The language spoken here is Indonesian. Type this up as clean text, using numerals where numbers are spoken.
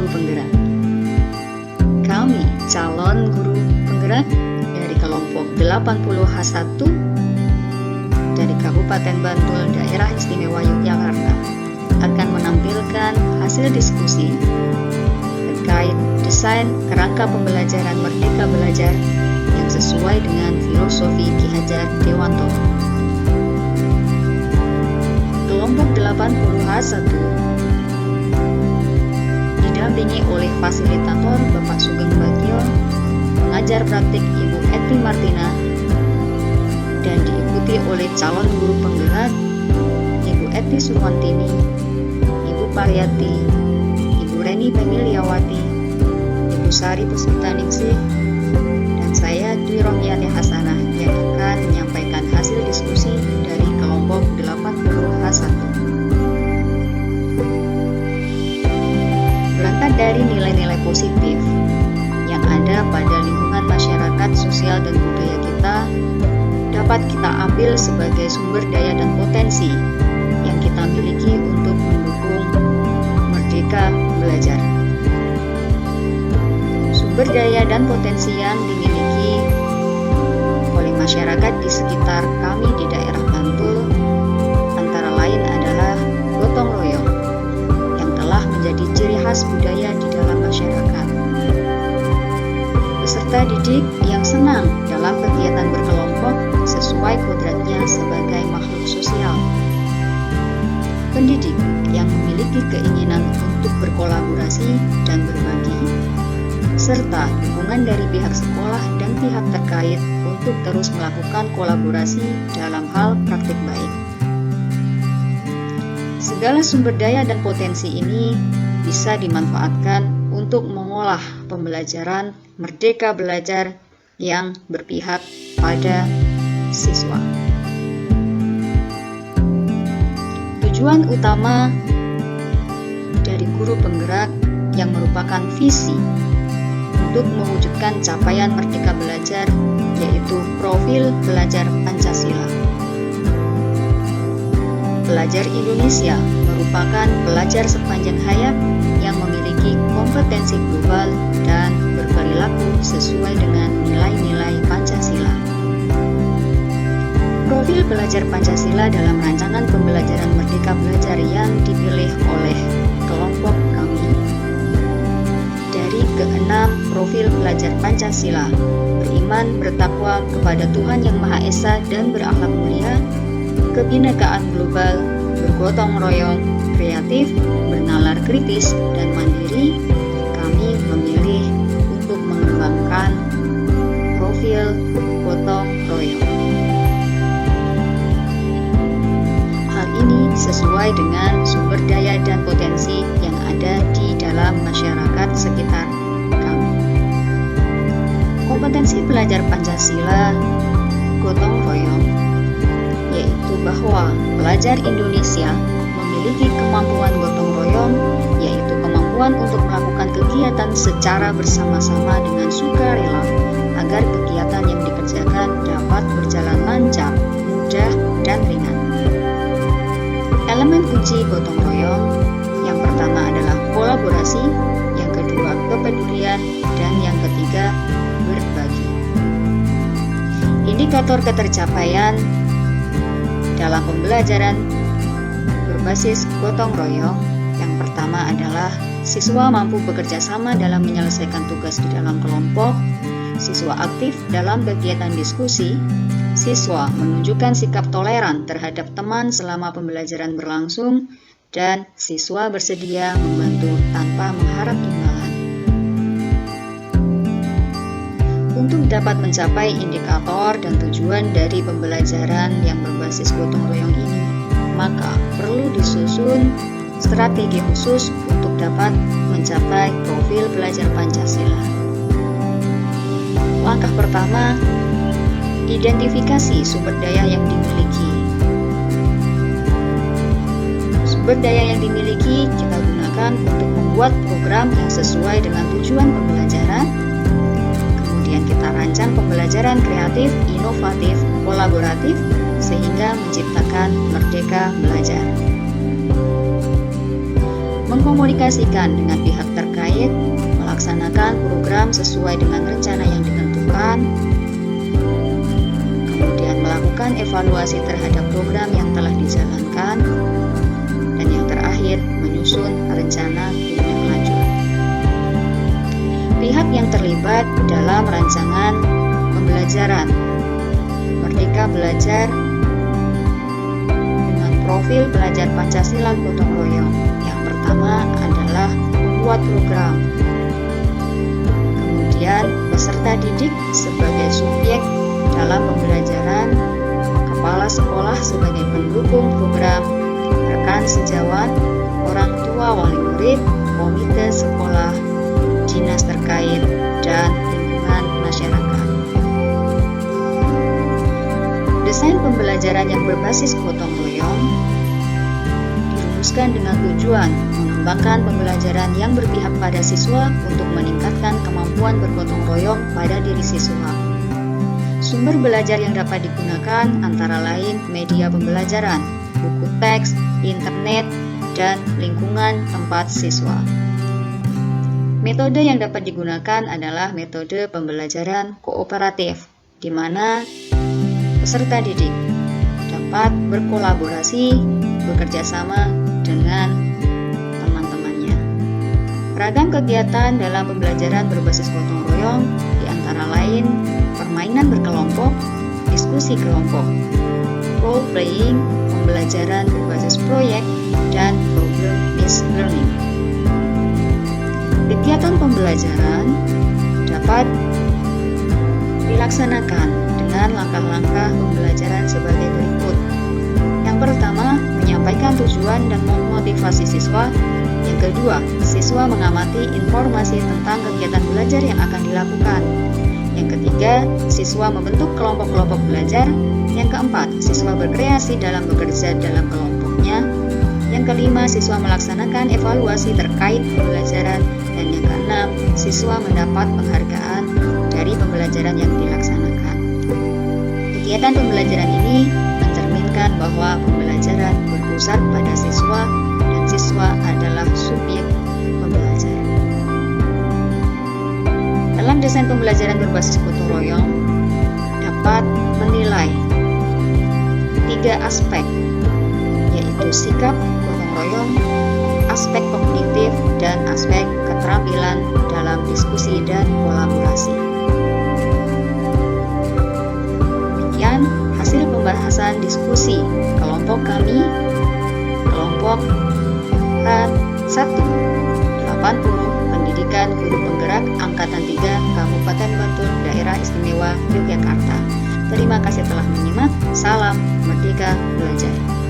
guru penggerak. Kami calon guru penggerak dari kelompok 80H1 dari Kabupaten Bantul, Daerah Istimewa Yogyakarta akan menampilkan hasil diskusi terkait desain kerangka pembelajaran Merdeka Belajar yang sesuai dengan filosofi Ki Hajar Dewanto. Kelompok 80H1 didampingi oleh fasilitator Bapak Sugeng Bagio, pengajar praktik Ibu Eti Martina, dan diikuti oleh calon guru penggerak Ibu Eti Surwantini, Ibu Pariyati, Ibu Reni Pemiliawati, Ibu Sari Puspitaningsih, dan saya Dwi Rohmiyati Hasanah yang akan menyampaikan hasil diskusi dari kelompok 80H1. Berangkat dari nilai-nilai positif yang ada pada lingkungan masyarakat, sosial, dan budaya kita, dapat kita ambil sebagai sumber daya dan potensi yang kita miliki untuk mendukung Merdeka Belajar. Sumber daya dan potensi yang dimiliki oleh masyarakat di sekitar kami di daerah Bantul antara lain adalah gotong royong yang telah menjadi ciri khas budaya di dalam masyarakat. Peserta didik yang senang dalam kegiatan berkelompok sesuai kodratnya sebagai makhluk sosial. Pendidik yang memiliki keinginan untuk berkolaborasi dan berbagi, serta dukungan dari pihak sekolah dan pihak terkait untuk terus melakukan kolaborasi dalam hal praktik baik. Segala sumber daya dan potensi ini bisa dimanfaatkan untuk mengolah pembelajaran Merdeka Belajar yang berpihak pada siswa. Tujuan utama dari guru penggerak yang merupakan visi untuk mewujudkan capaian Merdeka Belajar yaitu profil belajar Pancasila. Pelajar Indonesia merupakan pelajar sepanjang hayat yang memiliki kompetensi global dan berperilaku sesuai dengan nilai-nilai Pancasila. Profil belajar Pancasila dalam rancangan pembelajaran Merdeka Belajar yang dipilih oleh kelompok kami dari keenam profil belajar Pancasila: beriman, bertakwa kepada Tuhan Yang Maha Esa dan berakhlak mulia, kebinekaan global, bergotong royong, kreatif, bernalar kritis, dan mandiri. Kami memilih untuk mengembangkan profil gotong royong. Hal ini sesuai dengan sumber daya dan potensi yang ada di dalam masyarakat sekitar kami. Kompetensi belajar Pancasila gotong royong yaitu bahwa pelajar Indonesia memiliki kemampuan gotong royong, yaitu kemampuan untuk melakukan kegiatan secara bersama-sama dengan sukarela agar kegiatan yang dikerjakan dapat berjalan lancar, mudah, dan ringan. Elemen kunci gotong royong yang pertama adalah kolaborasi, yang kedua kepedulian, dan yang ketiga berbagi. Indikator ketercapaian dalam pembelajaran berbasis gotong royong yang pertama adalah siswa mampu bekerja sama dalam menyelesaikan tugas di dalam kelompok, siswa aktif dalam kegiatan diskusi, siswa menunjukkan sikap toleran terhadap teman selama pembelajaran berlangsung, dan siswa bersedia membantu tanpa mengharap imbalan. Untuk dapat mencapai indikator dan tujuan dari pembelajaran yang berbasis gotong royong ini, maka perlu disusun strategi khusus untuk dapat mencapai profil belajar Pancasila. Langkah pertama, identifikasi sumber daya yang dimiliki. Sumber daya yang dimiliki kita gunakan untuk membuat program yang sesuai dengan tujuan pembelajaran. Kemudian kita rancang pembelajaran kreatif, inovatif, kolaboratif, sehingga menciptakan Merdeka Belajar. Mengkomunikasikan dengan pihak terkait terkait, melaksanakan program sesuai dengan rencana yang ditentukan, kemudian melakukan evaluasi terhadap program yang telah dijalankan, dan yang terakhir menyusun rencana tindak lanjut. Pihak yang terlibat dalam rancangan pembelajaran Merdeka Belajar dengan profil belajar Pancasila gotong royong. Yang pertama adalah membuat program, kemudian peserta didik sebagai subjek dalam pembelajaran, kepala sekolah sebagai pendukung program, rekan sejawat, orang tua wali murid, komite sekolah, dinas terkait, dan lingkungan masyarakat. Desain pembelajaran yang berbasis gotong royong dirumuskan dengan tujuan mengembangkan pembelajaran yang berpihak pada siswa untuk meningkatkan kemampuan bergotong royong pada diri siswa. Sumber belajar yang dapat digunakan antara lain media pembelajaran, buku teks, internet, dan lingkungan tempat siswa. Metode yang dapat digunakan adalah metode pembelajaran kooperatif, di mana peserta didik dapat berkolaborasi, bekerja sama dengan teman-temannya. Ragam kegiatan dalam pembelajaran berbasis gotong royong di antara lain permainan berkelompok, diskusi kelompok, role playing, pembelajaran berbasis proyek, dan problem-based learning. Kegiatan pembelajaran dapat dilaksanakan dengan langkah-langkah pembelajaran sebagai berikut. Yang pertama, menyampaikan tujuan dan memotivasi siswa. Yang kedua, siswa mengamati informasi tentang kegiatan belajar yang akan dilakukan. Yang ketiga, siswa membentuk kelompok-kelompok belajar. Yang keempat, siswa berkreasi dalam bekerja dalam kelompoknya. Yang kelima, siswa melaksanakan evaluasi terkait pembelajaran. Dan yang keenam, siswa mendapat penghargaan dari pembelajaran yang dilaksanakan. Kegiatan pembelajaran ini mencerminkan bahwa pembelajaran berpusat pada siswa dan siswa adalah subjek pembelajaran. Dalam desain pembelajaran berbasis gotong royong dapat menilai 3 aspek, yaitu sikap gotong royong, aspek kognitif, dan aspek keterampilan dalam diskusi dan kolaborasi. Demikian hasil pembahasan diskusi kelompok kami, kelompok H1 80 Pendidikan Guru Penggerak Angkatan 3 Kabupaten Bantul Daerah Istimewa Yogyakarta. Terima kasih telah menyimak. Salam Merdeka Belajar.